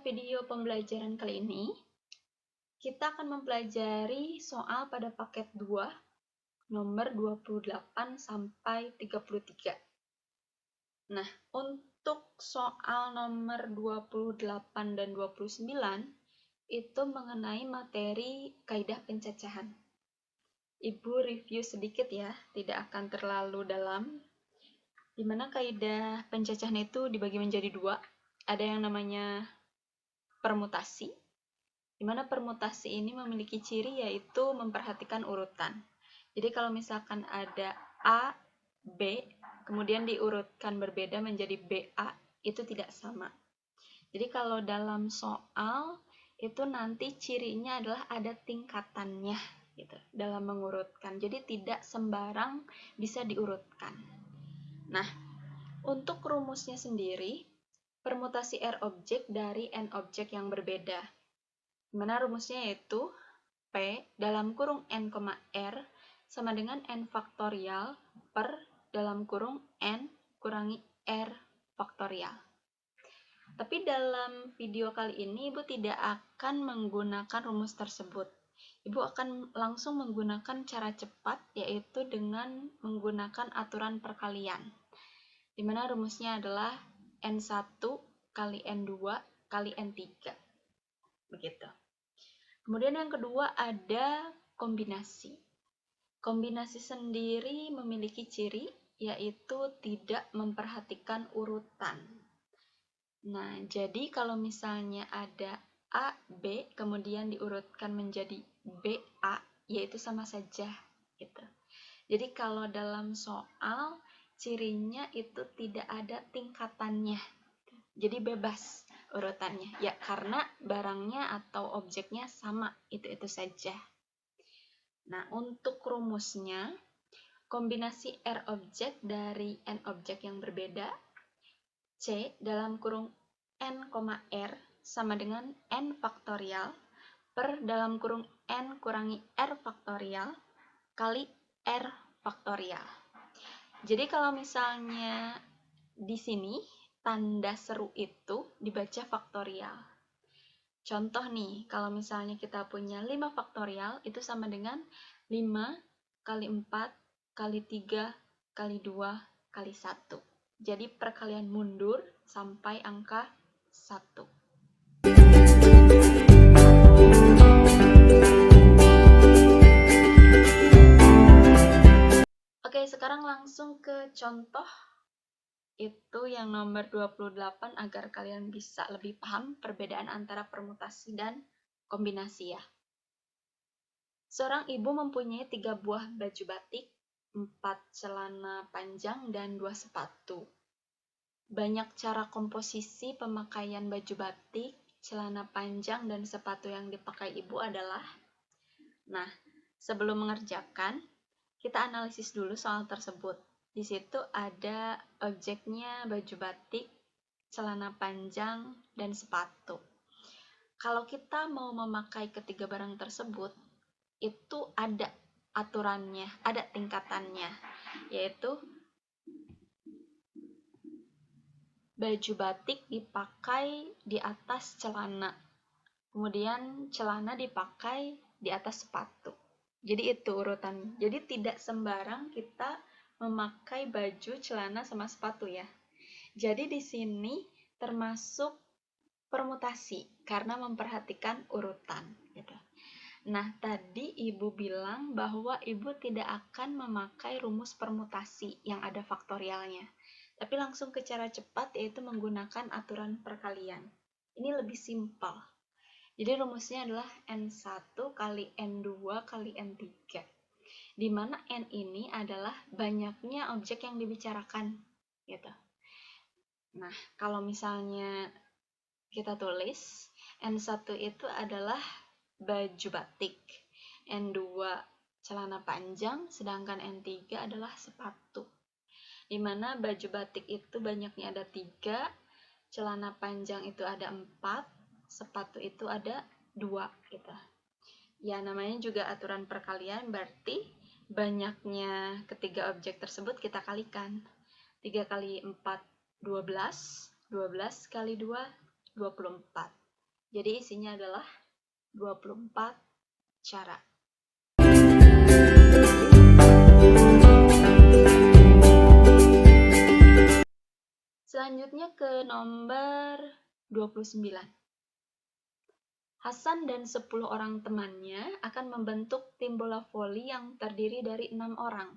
video pembelajaran kali ini, kita akan mempelajari soal pada paket 2, nomor 28 sampai 33. Nah, untuk soal nomor 28 dan 29, itu mengenai materi kaidah pencacahan. Ibu review sedikit ya, tidak akan terlalu dalam. Di mana kaidah pencacahan itu dibagi menjadi 2. Ada yang namanya permutasi, di mana permutasi ini memiliki ciri yaitu memperhatikan urutan. Jadi kalau misalkan ada A, B, kemudian diurutkan berbeda menjadi BA, itu tidak sama. Jadi kalau dalam soal, itu nanti cirinya adalah ada tingkatannya gitu, dalam mengurutkan. Jadi tidak sembarang bisa diurutkan. Nah, untuk rumusnya sendiri, permutasi R objek dari N objek yang berbeda. Dimana rumusnya yaitu P dalam kurung N, R sama dengan N faktorial per dalam kurung N kurangi R faktorial. Tapi dalam video kali ini Ibu tidak akan menggunakan rumus tersebut. Ibu akan langsung menggunakan cara cepat, yaitu dengan menggunakan aturan perkalian. Dimana rumusnya adalah N1 kali N2 kali N3. Begitu. Kemudian yang kedua ada kombinasi. Kombinasi sendiri memiliki ciri yaitu tidak memperhatikan urutan. Nah, jadi kalau misalnya ada A, B, kemudian diurutkan menjadi BA, yaitu sama saja gitu. Jadi kalau dalam soal cirinya itu tidak ada tingkatannya. Jadi bebas urutannya ya, karena barangnya atau objeknya sama, itu saja. Nah, untuk rumusnya, kombinasi R objek dari N objek yang berbeda, C dalam kurung N, R sama dengan N faktorial per dalam kurung N kurangi R faktorial kali R faktorial. Jadi kalau misalnya di sini tanda seru itu dibaca faktorial. Contoh nih, kalau misalnya kita punya 5 faktorial, itu sama dengan 5 kali 4 kali 3 kali 2 kali 1. Jadi perkalian mundur sampai angka 1. Oke, sekarang langsung ke contoh. Itu yang nomor 28 agar kalian bisa lebih paham perbedaan antara permutasi dan kombinasi ya. Seorang ibu mempunyai 3 buah baju batik, 4 celana panjang, dan 2 sepatu. Banyak cara komposisi pemakaian baju batik, celana panjang, dan sepatu yang dipakai ibu adalah. Nah, sebelum mengerjakan, kita analisis dulu soal tersebut. Di situ ada objeknya baju batik, celana panjang, dan sepatu. Kalau kita mau memakai ketiga barang tersebut, itu ada aturannya, ada tingkatannya, yaitu baju batik dipakai di atas celana, kemudian celana dipakai di atas sepatu. Jadi itu urutan. Jadi tidak sembarang kita memakai baju, celana, sama sepatu ya. Jadi di sini termasuk permutasi karena memperhatikan urutan gitu. Nah, tadi Ibu bilang bahwa Ibu tidak akan memakai rumus permutasi yang ada faktorialnya. Tapi langsung ke cara cepat yaitu menggunakan aturan perkalian. Ini lebih simpel. Jadi rumusnya adalah N1 kali N2 kali N3. Di mana N ini adalah banyaknya objek yang dibicarakan gitu. Nah, kalau misalnya kita tulis N1 itu adalah baju batik, N2 celana panjang, sedangkan N3 adalah sepatu. Di mana baju batik itu banyaknya ada 3, celana panjang itu ada 4, sepatu itu ada 2 gitu. Ya, namanya juga aturan perkalian, berarti banyaknya ketiga objek tersebut kita kalikan. 3 kali 4, 12, 12 kali 2, 24. Jadi isinya adalah 24 cara. Selanjutnya ke nomor 29. Hasan dan 10 orang temannya akan membentuk tim bola voli yang terdiri dari 6 orang.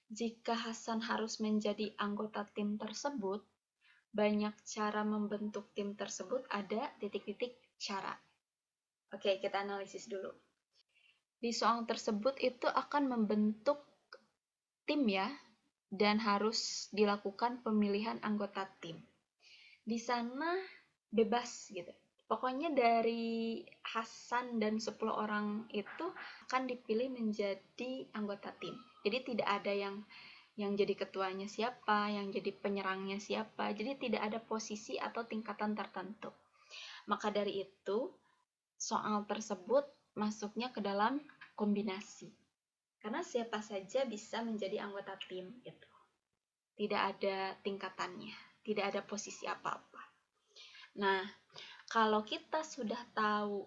Jika Hasan harus menjadi anggota tim tersebut, banyak cara membentuk tim tersebut, ada titik-titik cara. Oke, kita analisis dulu. Di soal tersebut itu akan membentuk tim ya, dan harus dilakukan pemilihan anggota tim. Di sana bebas gitu. Pokoknya dari Hasan dan 10 orang itu akan dipilih menjadi anggota tim. Jadi tidak ada yang jadi ketuanya siapa, yang jadi penyerangnya siapa. Jadi tidak ada posisi atau tingkatan tertentu. Maka dari itu, soal tersebut masuknya ke dalam kombinasi. Karena siapa saja bisa menjadi anggota tim gitu. Tidak ada tingkatannya, tidak ada posisi apa-apa. Nah, kalau kita sudah tahu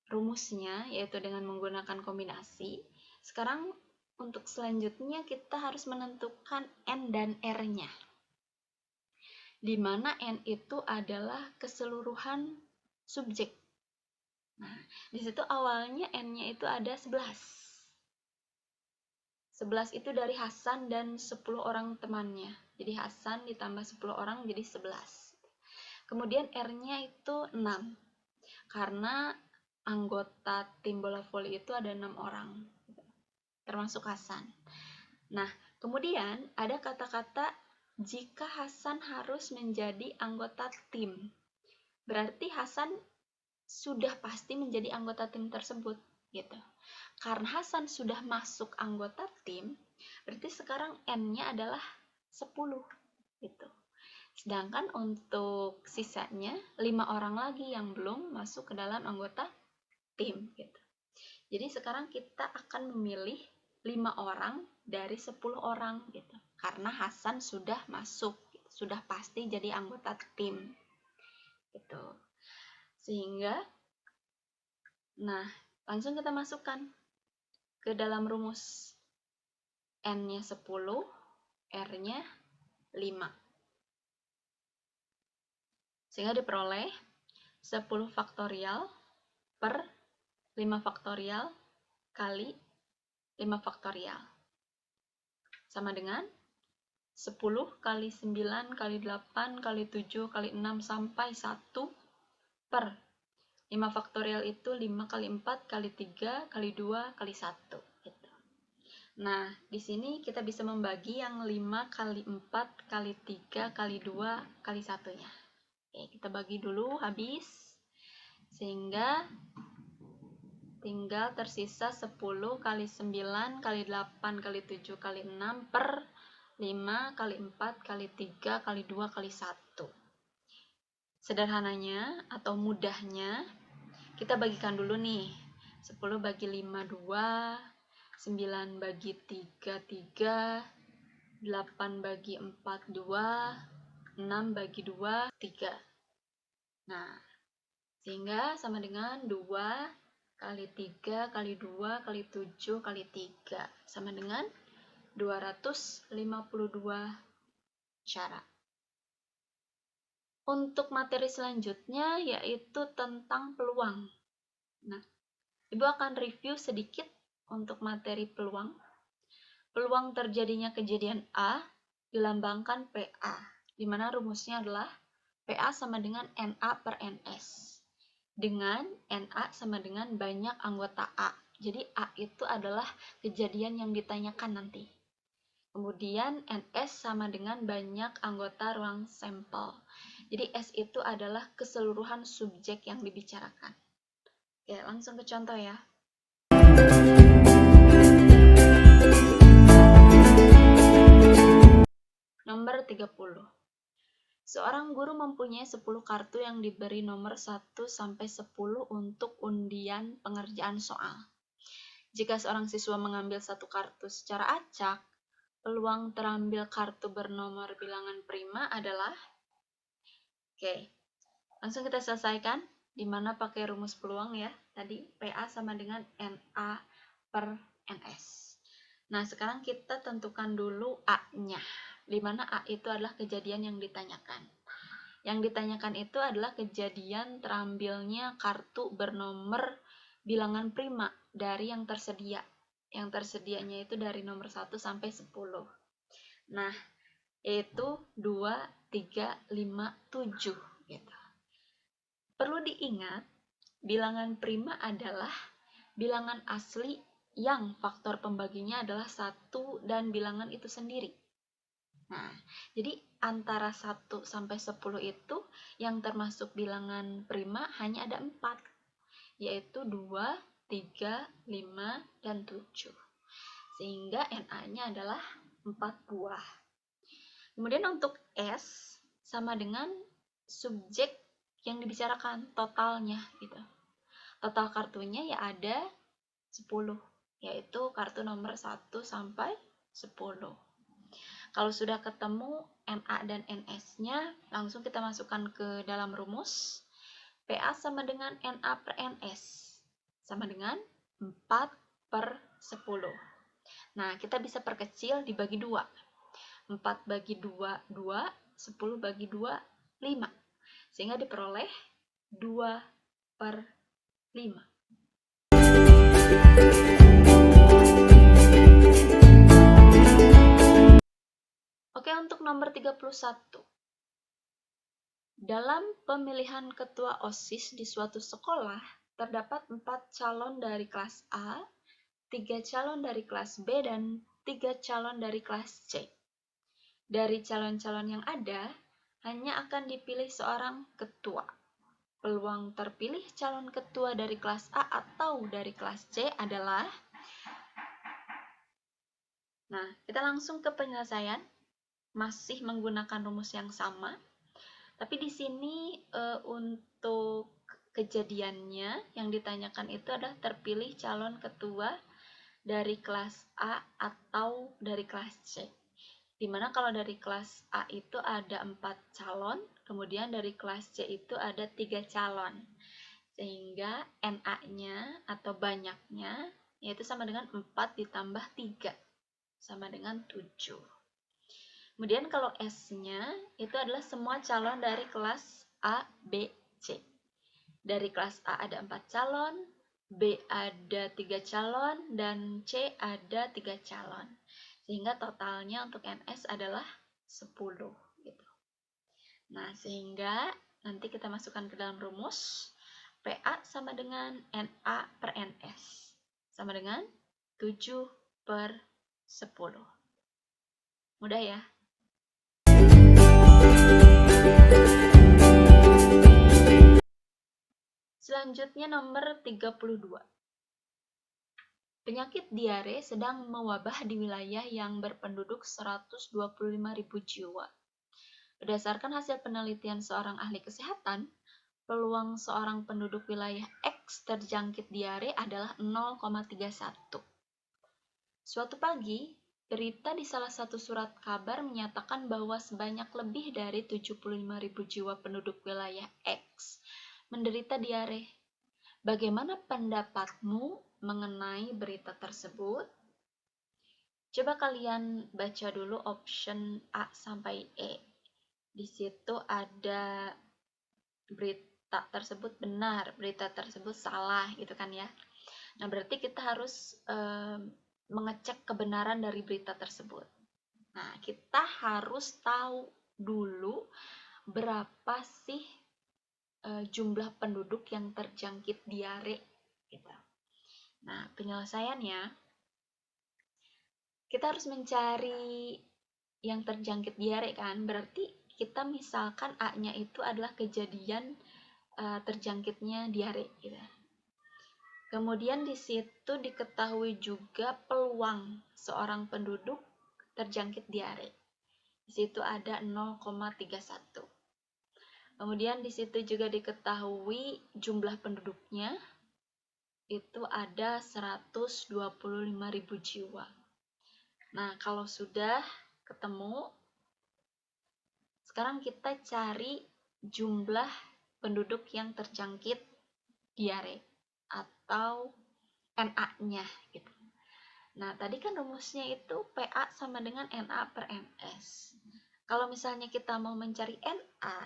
rumusnya, yaitu dengan menggunakan kombinasi, sekarang untuk selanjutnya kita harus menentukan N dan R-nya. Di mana N itu adalah keseluruhan subjek. Nah, di situ awalnya N-nya itu ada 11. 11 itu dari Hasan dan 10 orang temannya. Jadi Hasan ditambah 10 orang jadi 11. Kemudian R-nya itu 6. Karena anggota tim bola voli itu ada 6 orang, termasuk Hasan. Nah, kemudian ada kata-kata jika Hasan harus menjadi anggota tim. Berarti Hasan sudah pasti menjadi anggota tim tersebut, gitu. Karena Hasan sudah masuk anggota tim, berarti sekarang N-nya adalah 10, gitu. Sedangkan untuk sisanya 5 orang lagi yang belum masuk ke dalam anggota tim gitu. Jadi sekarang kita akan memilih 5 orang dari 10 orang gitu. Karena Hasan sudah masuk, gitu. Sudah pasti jadi anggota tim. Gitu. Sehingga langsung kita masukkan ke dalam rumus. N-nya 10, R-nya 5. Sehingga diperoleh 10 faktorial per 5 faktorial kali 5 faktorial. Sama dengan 10 kali 9 kali 8 kali 7 kali 6 sampai 1 per 5 faktorial itu 5 kali 4 kali 3 kali 2 kali 1. Gitu. Nah, di sini kita bisa membagi yang 5 kali 4 kali 3 kali 2 kali 1-nya. Oke, kita bagi dulu habis. Sehingga tinggal tersisa 10 kali 9 kali 8 kali 7 kali 6 per 5 kali 4 kali 3 kali 2 kali 1. Sederhananya atau mudahnya, kita bagikan dulu nih. 10 bagi 5, 2. 9 bagi 3, 3. 8 bagi 4, 2. 6 bagi 2, 3. Nah, sehingga sama dengan 2 kali 3 kali 2 kali 7 kali 3. Sama dengan 252 cara. Untuk materi selanjutnya yaitu tentang peluang. Nah, Ibu akan review sedikit untuk materi peluang. Peluang terjadinya kejadian A dilambangkan PA, di mana rumusnya adalah PA sama dengan NA per NS. Dengan NA sama dengan banyak anggota A. Jadi A itu adalah kejadian yang ditanyakan nanti. Kemudian NS sama dengan banyak anggota ruang sampel. Jadi S itu adalah keseluruhan subjek yang dibicarakan. Oke, langsung ke contoh ya. Nomor 30. Seorang guru mempunyai 10 kartu yang diberi nomor 1 sampai 10 untuk undian pengerjaan soal. Jika seorang siswa mengambil satu kartu secara acak, peluang terambil kartu bernomor bilangan prima adalah Langsung kita selesaikan, di mana pakai rumus peluang ya. Tadi PA sama dengan NA per NS. Nah, sekarang kita tentukan dulu A-nya, di mana A itu adalah kejadian yang ditanyakan. Yang ditanyakan itu adalah kejadian terambilnya kartu bernomor bilangan prima dari yang tersedia. Yang tersedianya itu dari nomor 1 sampai 10. Nah, yaitu 2, 3, 5, 7 gitu. Perlu diingat, bilangan prima adalah bilangan asli yang faktor pembaginya adalah 1 dan bilangan itu sendiri. Nah, jadi antara 1 sampai 10 itu yang termasuk bilangan prima hanya ada 4, yaitu 2, 3, 5, dan 7. Sehingga NA-nya adalah 4 buah. Kemudian untuk S sama dengan subjek yang dibicarakan, totalnya gitu. Total kartunya ya ada 10, yaitu kartu nomor 1 sampai 10. Kalau sudah ketemu NA dan NS-nya, langsung kita masukkan ke dalam rumus. PA sama dengan NA per NS, sama dengan 4 per 10. Nah, kita bisa perkecil dibagi 2. 4 bagi 2, 2. 10 bagi 2, 5. Sehingga diperoleh 2 per 5. Oke, untuk nomor 31. Dalam pemilihan ketua OSIS di suatu sekolah, terdapat 4 calon dari kelas A, 3 calon dari kelas B, dan 3 calon dari kelas C. Dari calon-calon yang ada, hanya akan dipilih seorang ketua. Peluang terpilih calon ketua dari kelas A atau dari kelas C adalah... Nah, kita langsung ke penyelesaian. Masih menggunakan rumus yang sama. Tapi di sini untuk kejadiannya yang ditanyakan itu adalah terpilih calon ketua dari kelas A atau dari kelas C. Dimana kalau dari kelas A itu ada 4 calon, kemudian dari kelas C itu ada 3 calon. Sehingga NA-nya atau banyaknya yaitu sama dengan 4 ditambah 3, sama dengan 7. Kemudian kalau S-nya itu adalah semua calon dari kelas A, B, C. Dari kelas A ada 4 calon, B ada 3 calon, dan C ada 3 calon. Sehingga totalnya untuk NS adalah 10. Gitu. Nah, sehingga nanti kita masukkan ke dalam rumus. PA sama dengan NA per NS. Sama dengan 7 per 10. Mudah ya? Selanjutnya nomor 32. Penyakit diare sedang mewabah di wilayah yang berpenduduk 125.000 jiwa. Berdasarkan hasil penelitian seorang ahli kesehatan, peluang seorang penduduk wilayah X terjangkit diare adalah 0,31. Suatu pagi, berita di salah satu surat kabar menyatakan bahwa sebanyak lebih dari 75.000 jiwa penduduk wilayah X menderita diare. Bagaimana pendapatmu mengenai berita tersebut? Coba kalian baca dulu option A sampai E. Di situ ada berita tersebut benar, berita tersebut salah, gitu kan ya. Nah, berarti kita harus mengecek kebenaran dari berita tersebut. Nah, kita harus tahu dulu berapa sih jumlah penduduk yang terjangkit diare gitu. Nah, penyelesaiannya kita harus mencari yang terjangkit diare kan. Berarti kita misalkan A-nya itu adalah kejadian terjangkitnya diare gitu. Kemudian di situ diketahui juga peluang seorang penduduk terjangkit diare. Di situ ada 0,31. Kemudian di situ juga diketahui jumlah penduduknya itu ada 125.000 jiwa. Nah, kalau sudah ketemu, sekarang kita cari jumlah penduduk yang terjangkit diare atau NA-nya gitu. Nah, tadi kan rumusnya itu PA sama dengan NA per NS. Kalau misalnya kita mau mencari NA,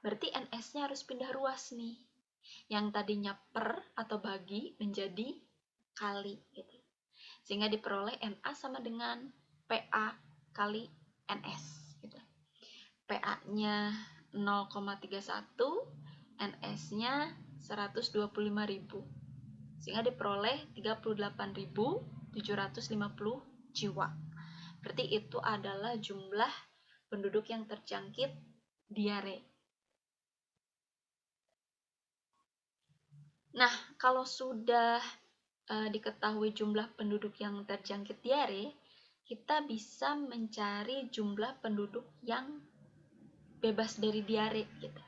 berarti NS-nya harus pindah ruas nih. Yang tadinya per atau bagi menjadi kali gitu. Sehingga diperoleh NA sama dengan PA kali NS gitu. PA-nya 0,31, NS-nya 125.000. Sehingga diperoleh 38.750 jiwa. Berarti itu adalah jumlah penduduk yang terjangkit diare. Nah, kalau sudah diketahui jumlah penduduk yang terjangkit diare, kita bisa mencari jumlah penduduk yang bebas dari diare gitu.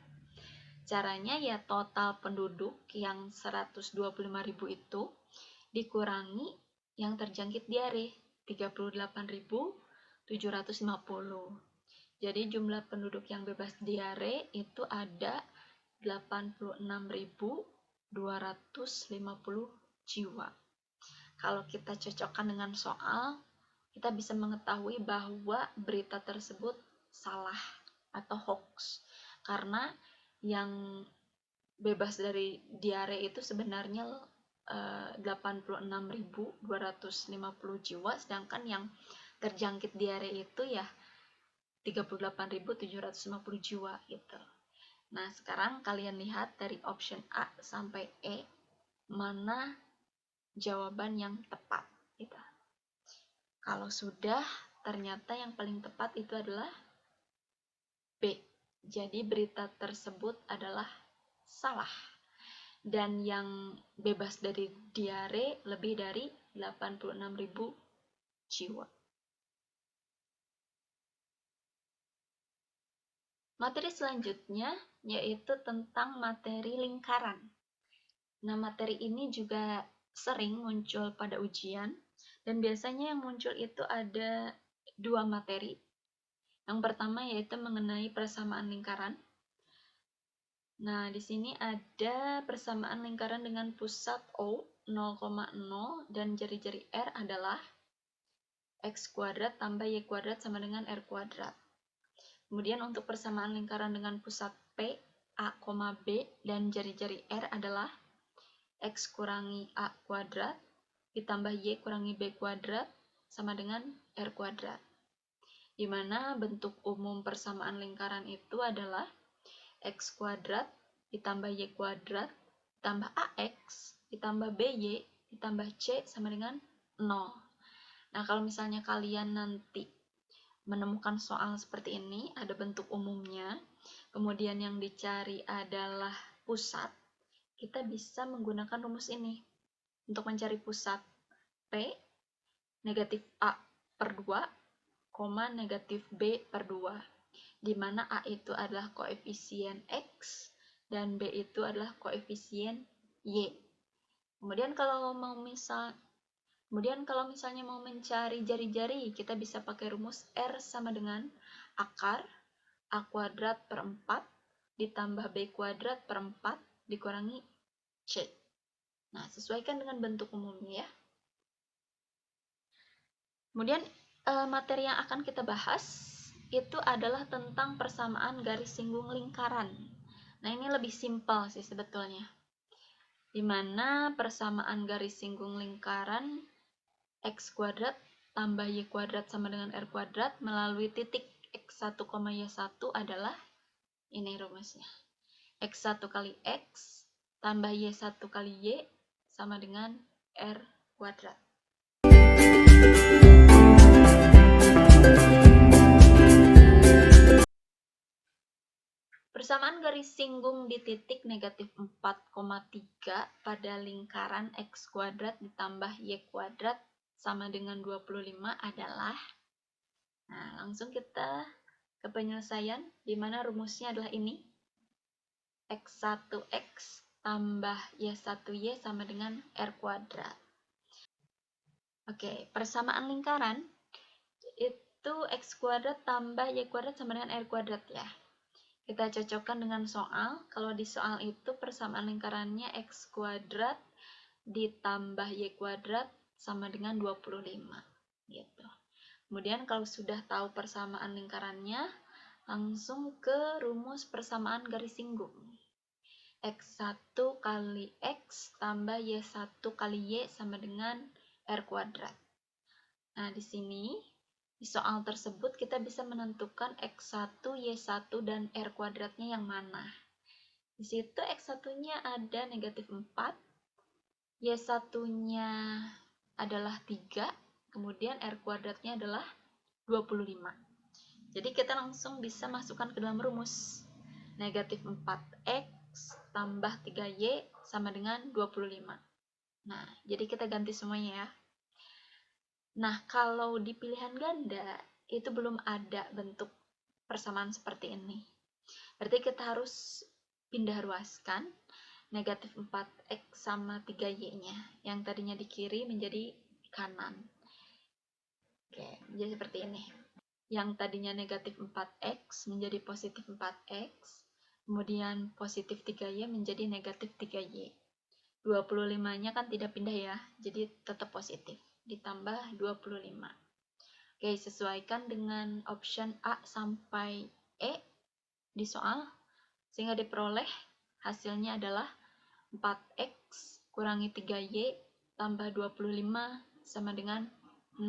Caranya ya total penduduk yang 125.000 itu dikurangi yang terjangkit diare 38.750. Jadi jumlah penduduk yang bebas diare itu ada 86.250 jiwa. Kalau kita cocokkan dengan soal, kita bisa mengetahui bahwa berita tersebut salah atau hoax. Karena yang bebas dari diare itu sebenarnya 86.250 jiwa, sedangkan yang terjangkit diare itu ya 38.750 jiwa gitu. Nah, sekarang kalian lihat dari option A sampai E mana jawaban yang tepat gitu. Kalau sudah, ternyata yang paling tepat itu adalah B. Jadi berita tersebut adalah salah. Dan yang bebas dari diare lebih dari 86.000 jiwa. Materi selanjutnya yaitu tentang materi lingkaran. Nah, materi ini juga sering muncul pada ujian, dan biasanya yang muncul itu ada dua materi. Yang pertama yaitu mengenai persamaan lingkaran. Nah, di sini ada persamaan lingkaran dengan pusat O 0,0 dan jari-jari R adalah X kuadrat tambah Y kuadrat sama dengan R kuadrat. Kemudian untuk persamaan lingkaran dengan pusat P, A, B dan jari-jari R adalah X kurangi A kuadrat ditambah Y kurangi B kuadrat sama dengan R kuadrat. Di mana bentuk umum persamaan lingkaran itu adalah X kuadrat ditambah Y kuadrat ditambah AX ditambah BY ditambah C sama dengan 0. Nah, kalau misalnya kalian nanti menemukan soal seperti ini, ada bentuk umumnya, kemudian yang dicari adalah pusat, kita bisa menggunakan rumus ini untuk mencari pusat. P negatif A per 2, negatif B per 2. Di mana A itu adalah koefisien X dan B itu adalah koefisien Y. Kemudian kalau misalnya mau mencari jari-jari, kita bisa pakai rumus R sama dengan akar A kuadrat per 4 ditambah B kuadrat per 4 dikurangi C. Nah, sesuaikan dengan bentuk umumnya ya. Kemudian materi yang akan kita bahas itu adalah tentang persamaan garis singgung lingkaran. Nah, ini lebih simpel sih sebetulnya. Di mana persamaan garis singgung lingkaran X kuadrat tambah Y kuadrat sama dengan R kuadrat melalui titik X1, Y1 adalah ini rumusnya. X1 kali X tambah Y1 kali Y sama dengan R kuadrat. Persamaan garis singgung di titik negatif 4,3 pada lingkaran X kuadrat ditambah Y kuadrat sama dengan 25 adalah, nah langsung kita ke penyelesaian, di mana rumusnya adalah ini, X1X tambah Y1Y sama dengan R kuadrat. Oke, persamaan lingkaran itu X kuadrat tambah Y kuadrat sama dengan R kuadrat ya. Kita cocokkan dengan soal. Kalau di soal itu persamaan lingkarannya x kuadrat ditambah y kuadrat sama dengan 25. Gitu. Kemudian kalau sudah tahu persamaan lingkarannya, langsung ke rumus persamaan garis singgung. X1 kali X tambah Y1 kali Y sama dengan R kuadrat. Nah, di sini, di soal tersebut kita bisa menentukan X1, Y1, dan R kuadratnya yang mana. Di situ X1-nya ada negatif 4, Y1-nya adalah 3, kemudian R kuadratnya adalah 25. Jadi kita langsung bisa masukkan ke dalam rumus. Negatif 4X tambah 3Y sama dengan 25. Nah, jadi kita ganti semuanya ya. Nah, kalau di pilihan ganda, itu belum ada bentuk persamaan seperti ini. Berarti kita harus pindah ruaskan negatif 4X sama 3Y-nya. Yang tadinya di kiri menjadi kanan. Oke, jadi seperti ini. Yang tadinya negatif 4X menjadi positif 4X. Kemudian positif 3Y menjadi negatif 3Y. 25-nya kan tidak pindah ya, jadi tetap positif. Ditambah 25. Oke, sesuaikan dengan option A sampai E di soal, sehingga diperoleh hasilnya adalah 4X kurangi 3Y tambah 25 sama dengan 0.